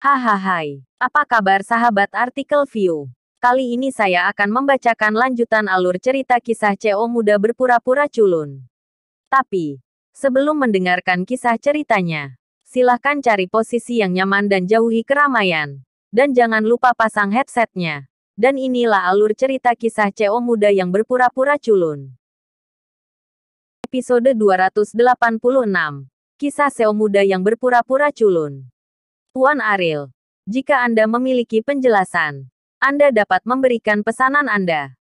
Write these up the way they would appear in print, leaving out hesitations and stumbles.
Hahaha, apa kabar sahabat artikel view? Kali ini saya akan membacakan lanjutan alur cerita kisah CO muda berpura-pura culun. Tapi, sebelum mendengarkan kisah ceritanya, silahkan cari posisi yang nyaman dan jauhi keramaian. Dan jangan lupa pasang headsetnya. Dan inilah alur cerita kisah CO muda yang berpura-pura culun. Episode 286. Kisah CO muda yang berpura-pura culun. Tuan Ariel, jika Anda memiliki penjelasan, Anda dapat memberikan pesanan Anda.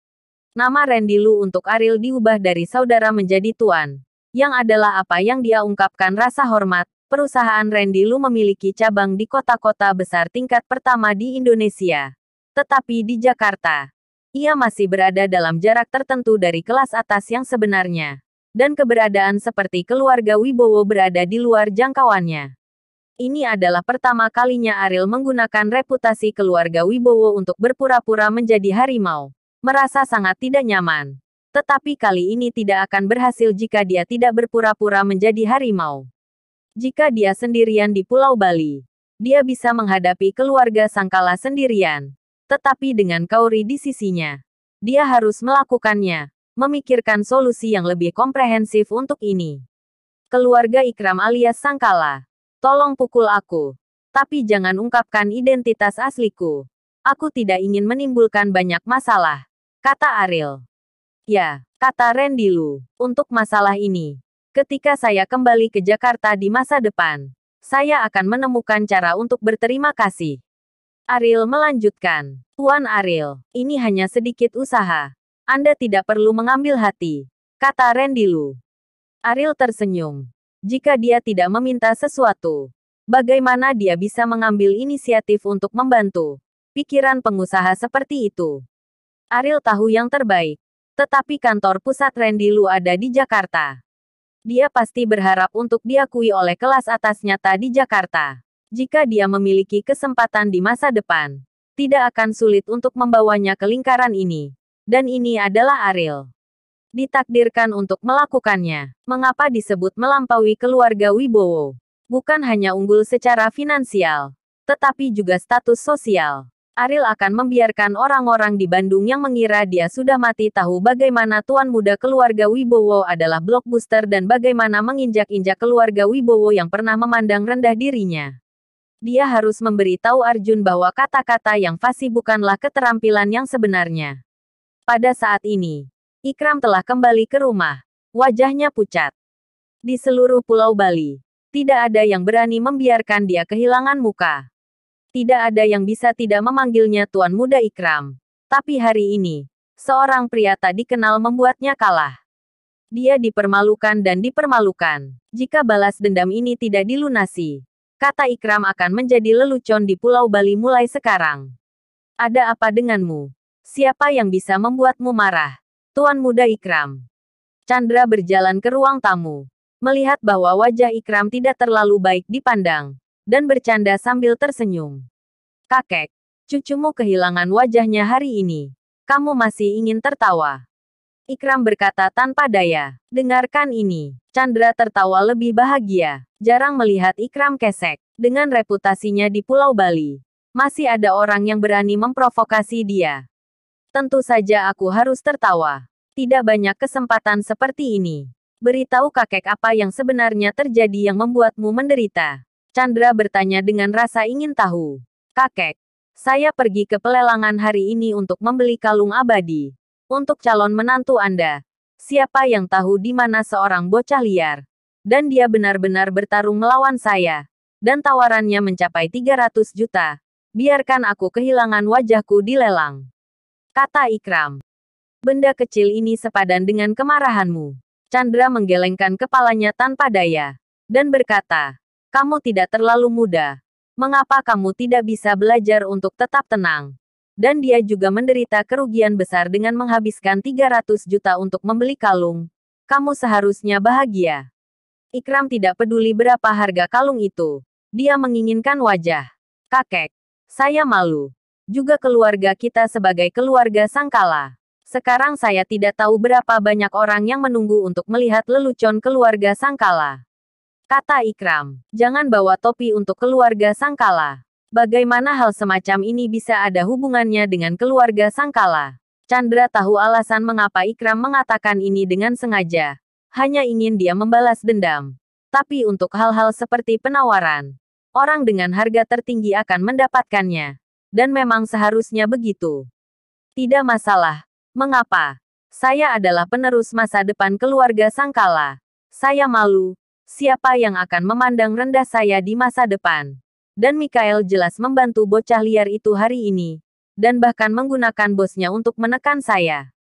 Nama Randy Lu untuk Ariel diubah dari saudara menjadi Tuan, yang adalah apa yang dia ungkapkan rasa hormat. Perusahaan Randy Lu memiliki cabang di kota-kota besar tingkat pertama di Indonesia. Tetapi di Jakarta, ia masih berada dalam jarak tertentu dari kelas atas yang sebenarnya. Dan keberadaan seperti keluarga Wibowo berada di luar jangkauannya. Ini adalah pertama kalinya Ariel menggunakan reputasi keluarga Wibowo untuk berpura-pura menjadi harimau. Merasa sangat tidak nyaman. Tetapi kali ini tidak akan berhasil jika dia tidak berpura-pura menjadi harimau. Jika dia sendirian di Pulau Bali, dia bisa menghadapi keluarga Sangkala sendirian. Tetapi dengan Kauri di sisinya, dia harus melakukannya, memikirkan solusi yang lebih komprehensif untuk ini. Keluarga Ikram alias Sangkala. Tolong pukul aku. Tapi jangan ungkapkan identitas asliku. Aku tidak ingin menimbulkan banyak masalah, kata Ariel. Ya, kata Randy Lu, untuk masalah ini, ketika saya kembali ke Jakarta di masa depan, saya akan menemukan cara untuk berterima kasih. Ariel melanjutkan, Tuan Ariel, ini hanya sedikit usaha. Anda tidak perlu mengambil hati, kata Randy Lu. Ariel tersenyum. Jika dia tidak meminta sesuatu, bagaimana dia bisa mengambil inisiatif untuk membantu? Pikiran pengusaha seperti itu. Ariel tahu yang terbaik. Tetapi kantor pusat Randy Lu ada di Jakarta. Dia pasti berharap untuk diakui oleh kelas atas nyata di Jakarta. Jika dia memiliki kesempatan di masa depan, tidak akan sulit untuk membawanya ke lingkaran ini. Dan ini adalah Ariel. Ditakdirkan untuk melakukannya. Mengapa disebut melampaui keluarga Wibowo? Bukan hanya unggul secara finansial, tetapi juga status sosial. Ariel akan membiarkan orang-orang di Bandung yang mengira dia sudah mati tahu bagaimana tuan muda keluarga Wibowo adalah blockbuster dan bagaimana menginjak-injak keluarga Wibowo yang pernah memandang rendah dirinya. Dia harus memberitahu Arjun bahwa kata-kata yang fasih bukanlah keterampilan yang sebenarnya. Pada saat ini, Ikram telah kembali ke rumah. Wajahnya pucat. Di seluruh Pulau Bali, tidak ada yang berani membiarkan dia kehilangan muka. Tidak ada yang bisa tidak memanggilnya Tuan Muda Ikram. Tapi hari ini, seorang pria tak dikenal membuatnya kalah. Dia dipermalukan dan dipermalukan. Jika balas dendam ini tidak dilunasi, kata Ikram akan menjadi lelucon di Pulau Bali mulai sekarang. Ada apa denganmu? Siapa yang bisa membuatmu marah? Tuan Muda Ikram. Chandra berjalan ke ruang tamu. Melihat bahwa wajah Ikram tidak terlalu baik dipandang. Dan bercanda sambil tersenyum. Kakek, cucumu kehilangan wajahnya hari ini. Kamu masih ingin tertawa? Ikram berkata tanpa daya. Dengarkan ini. Chandra tertawa lebih bahagia. Jarang melihat Ikram kesek. Dengan reputasinya di Pulau Bali, masih ada orang yang berani memprovokasi dia. Tentu saja aku harus tertawa. Tidak banyak kesempatan seperti ini. Beritahu kakek apa yang sebenarnya terjadi yang membuatmu menderita. Chandra bertanya dengan rasa ingin tahu. Kakek, saya pergi ke pelelangan hari ini untuk membeli kalung abadi. Untuk calon menantu Anda. Siapa yang tahu di mana seorang bocah liar. Dan dia benar-benar bertarung melawan saya. Dan tawarannya mencapai 300 juta. Biarkan aku kehilangan wajahku di lelang. Kata Ikram. Benda kecil ini sepadan dengan kemarahanmu. Chandra menggelengkan kepalanya tanpa daya. Dan berkata, kamu tidak terlalu muda. Mengapa kamu tidak bisa belajar untuk tetap tenang? Dan dia juga menderita kerugian besar dengan menghabiskan 300 juta untuk membeli kalung. Kamu seharusnya bahagia. Ikram tidak peduli berapa harga kalung itu. Dia menginginkan wajah. Kakek, saya malu. Juga keluarga kita sebagai keluarga Sangkala. Sekarang saya tidak tahu berapa banyak orang yang menunggu untuk melihat lelucon keluarga Sangkala. Kata Ikram, jangan bawa topi untuk keluarga Sangkala. Bagaimana hal semacam ini bisa ada hubungannya dengan keluarga Sangkala? Chandra tahu alasan mengapa Ikram mengatakan ini dengan sengaja. Hanya ingin dia membalas dendam. Tapi untuk hal-hal seperti penawaran, orang dengan harga tertinggi akan mendapatkannya. Dan memang seharusnya begitu. Tidak masalah. Mengapa? Saya adalah penerus masa depan keluarga Sangkala. Saya malu. Siapa yang akan memandang rendah saya di masa depan? Dan Mikael jelas membantu bocah liar itu hari ini. Dan bahkan menggunakan bosnya untuk menekan saya.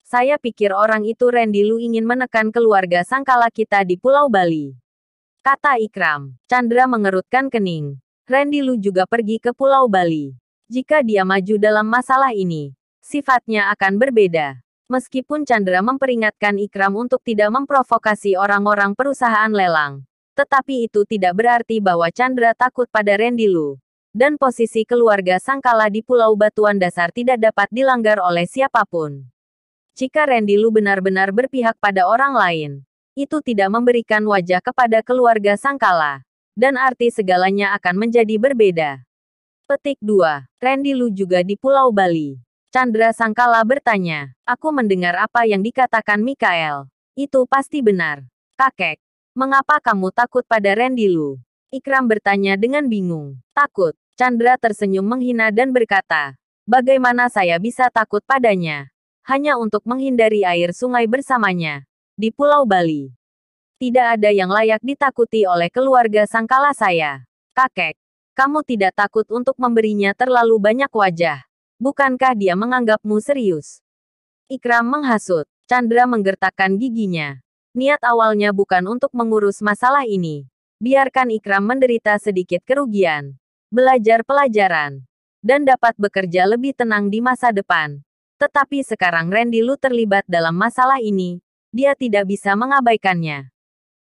Saya pikir orang itu Randy Lu ingin menekan keluarga Sangkala kita di Pulau Bali. Kata Ikram. Chandra mengerutkan kening. Randy Lu juga pergi ke Pulau Bali. Jika dia maju dalam masalah ini, sifatnya akan berbeda. Meskipun Chandra memperingatkan Ikram untuk tidak memprovokasi orang-orang perusahaan lelang. Tetapi itu tidak berarti bahwa Chandra takut pada Randy Lu. Dan posisi keluarga Sangkala di Pulau Batuan Dasar tidak dapat dilanggar oleh siapapun. Jika Randy Lu benar-benar berpihak pada orang lain, itu tidak memberikan wajah kepada keluarga Sangkala. Dan arti segalanya akan menjadi berbeda. Petik 2. Randy Lu juga di Pulau Bali. Chandra Sangkala bertanya. Aku mendengar apa yang dikatakan Mikael. Itu pasti benar. Kakek. Mengapa kamu takut pada Randy Lu? Ikram bertanya dengan bingung. Takut. Chandra tersenyum menghina dan berkata. Bagaimana saya bisa takut padanya? Hanya untuk menghindari air sungai bersamanya. Di Pulau Bali. Tidak ada yang layak ditakuti oleh keluarga Sangkala saya. Kakek, kamu tidak takut untuk memberinya terlalu banyak wajah. Bukankah dia menganggapmu serius? Ikram menghasut. Chandra menggertakkan giginya. Niat awalnya bukan untuk mengurus masalah ini. Biarkan Ikram menderita sedikit kerugian. Belajar pelajaran. Dan dapat bekerja lebih tenang di masa depan. Tetapi sekarang Randy Lu terlibat dalam masalah ini. Dia tidak bisa mengabaikannya.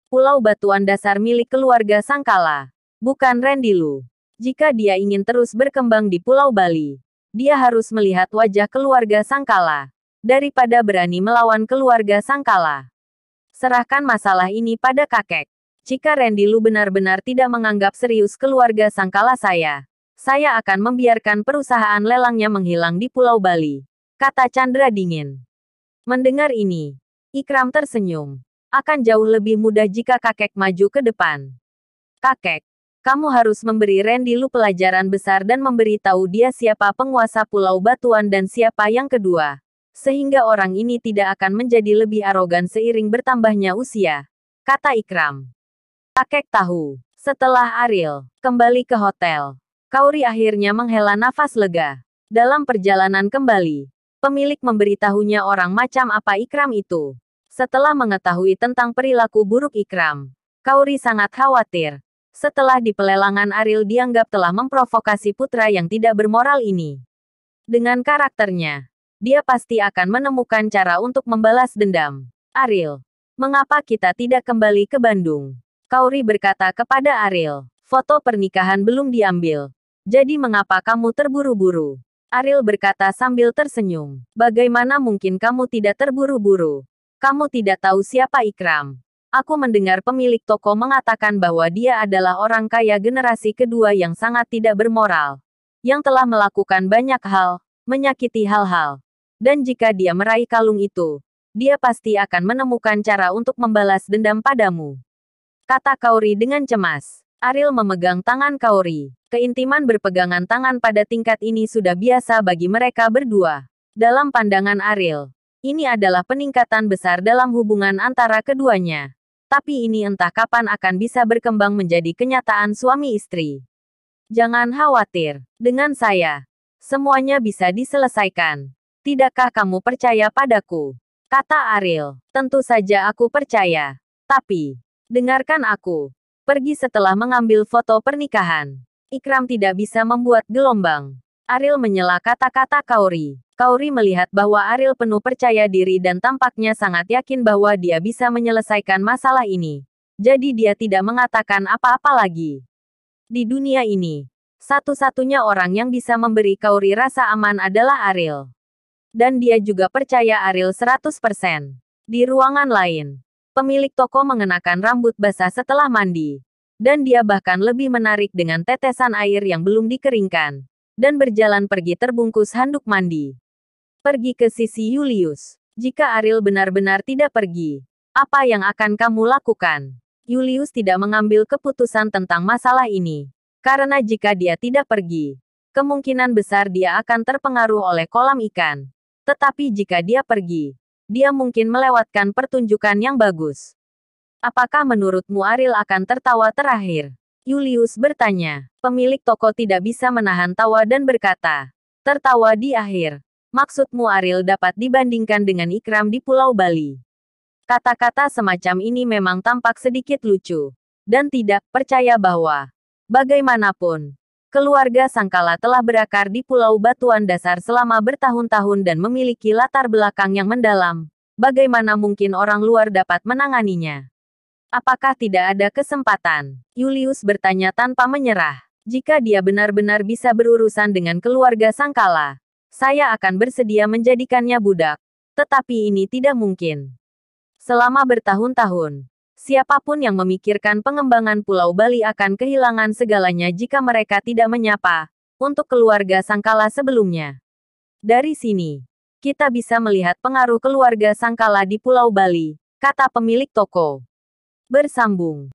Pulau Batuan Dasar milik keluarga Sangkala. Bukan Randy Lu. Jika dia ingin terus berkembang di Pulau Bali, dia harus melihat wajah keluarga Sangkala. Daripada berani melawan keluarga Sangkala. Serahkan masalah ini pada kakek. Jika Randy Lu benar-benar tidak menganggap serius keluarga Sangkala saya akan membiarkan perusahaan lelangnya menghilang di Pulau Bali. Kata Chandra dingin. Mendengar ini, Ikram tersenyum. Akan jauh lebih mudah jika kakek maju ke depan. Kakek, kamu harus memberi Randy Lu pelajaran besar dan memberitahu dia siapa penguasa Pulau Batuan dan siapa yang kedua. Sehingga orang ini tidak akan menjadi lebih arogan seiring bertambahnya usia. Kata Ikram. Kakek tahu. Setelah Ariel kembali ke hotel, Kauri akhirnya menghela nafas lega. Dalam perjalanan kembali, pemilik memberitahunya orang macam apa Ikram itu. Setelah mengetahui tentang perilaku buruk Ikram, Kauri sangat khawatir. Setelah di pelelangan Ariel dianggap telah memprovokasi putra yang tidak bermoral ini. Dengan karakternya, dia pasti akan menemukan cara untuk membalas dendam. Ariel, mengapa kita tidak kembali ke Bandung? Kauri berkata kepada Ariel, foto pernikahan belum diambil. Jadi mengapa kamu terburu-buru? Ariel berkata sambil tersenyum. Bagaimana mungkin kamu tidak terburu-buru? Kamu tidak tahu siapa Ikram. Aku mendengar pemilik toko mengatakan bahwa dia adalah orang kaya generasi kedua yang sangat tidak bermoral. Yang telah melakukan banyak hal, menyakiti hal-hal. Dan jika dia meraih kalung itu, dia pasti akan menemukan cara untuk membalas dendam padamu. Kata Kauri dengan cemas. Ariel memegang tangan Kauri. Keintiman berpegangan tangan pada tingkat ini sudah biasa bagi mereka berdua. Dalam pandangan Ariel, ini adalah peningkatan besar dalam hubungan antara keduanya. Tapi ini entah kapan akan bisa berkembang menjadi kenyataan suami istri. Jangan khawatir, dengan saya, semuanya bisa diselesaikan. Tidakkah kamu percaya padaku? Kata Ariel, tentu saja aku percaya. Tapi, dengarkan aku. Pergi setelah mengambil foto pernikahan. Ikram tidak bisa membuat gelombang. Ariel menyela kata-kata Kauri. Kauri melihat bahwa Ariel penuh percaya diri dan tampaknya sangat yakin bahwa dia bisa menyelesaikan masalah ini. Jadi dia tidak mengatakan apa-apa lagi. Di dunia ini, satu-satunya orang yang bisa memberi Kauri rasa aman adalah Ariel. Dan dia juga percaya Ariel 100%. Di ruangan lain, pemilik toko mengenakan rambut basah setelah mandi. Dan dia bahkan lebih menarik dengan tetesan air yang belum dikeringkan. Dan berjalan pergi terbungkus handuk mandi. Pergi ke sisi Julius. Jika Ariel benar-benar tidak pergi, apa yang akan kamu lakukan? Julius tidak mengambil keputusan tentang masalah ini. Karena jika dia tidak pergi, kemungkinan besar dia akan terpengaruh oleh kolam ikan. Tetapi jika dia pergi, dia mungkin melewatkan pertunjukan yang bagus. Apakah menurutmu Ariel akan tertawa terakhir? Julius bertanya. Pemilik toko tidak bisa menahan tawa dan berkata, tertawa di akhir. Maksudmu Ariel dapat dibandingkan dengan Ikram di Pulau Bali. Kata-kata semacam ini memang tampak sedikit lucu. Dan tidak percaya bahwa, bagaimanapun, keluarga Sangkala telah berakar di Pulau Batuan Dasar selama bertahun-tahun dan memiliki latar belakang yang mendalam. Bagaimana mungkin orang luar dapat menanganinya? Apakah tidak ada kesempatan? Julius bertanya tanpa menyerah. Jika dia benar-benar bisa berurusan dengan keluarga Sangkala, saya akan bersedia menjadikannya budak. Tetapi ini tidak mungkin. Selama bertahun-tahun, siapapun yang memikirkan pengembangan Pulau Bali akan kehilangan segalanya jika mereka tidak menyapa untuk keluarga Sangkala sebelumnya. Dari sini, kita bisa melihat pengaruh keluarga Sangkala di Pulau Bali, kata pemilik toko. Bersambung.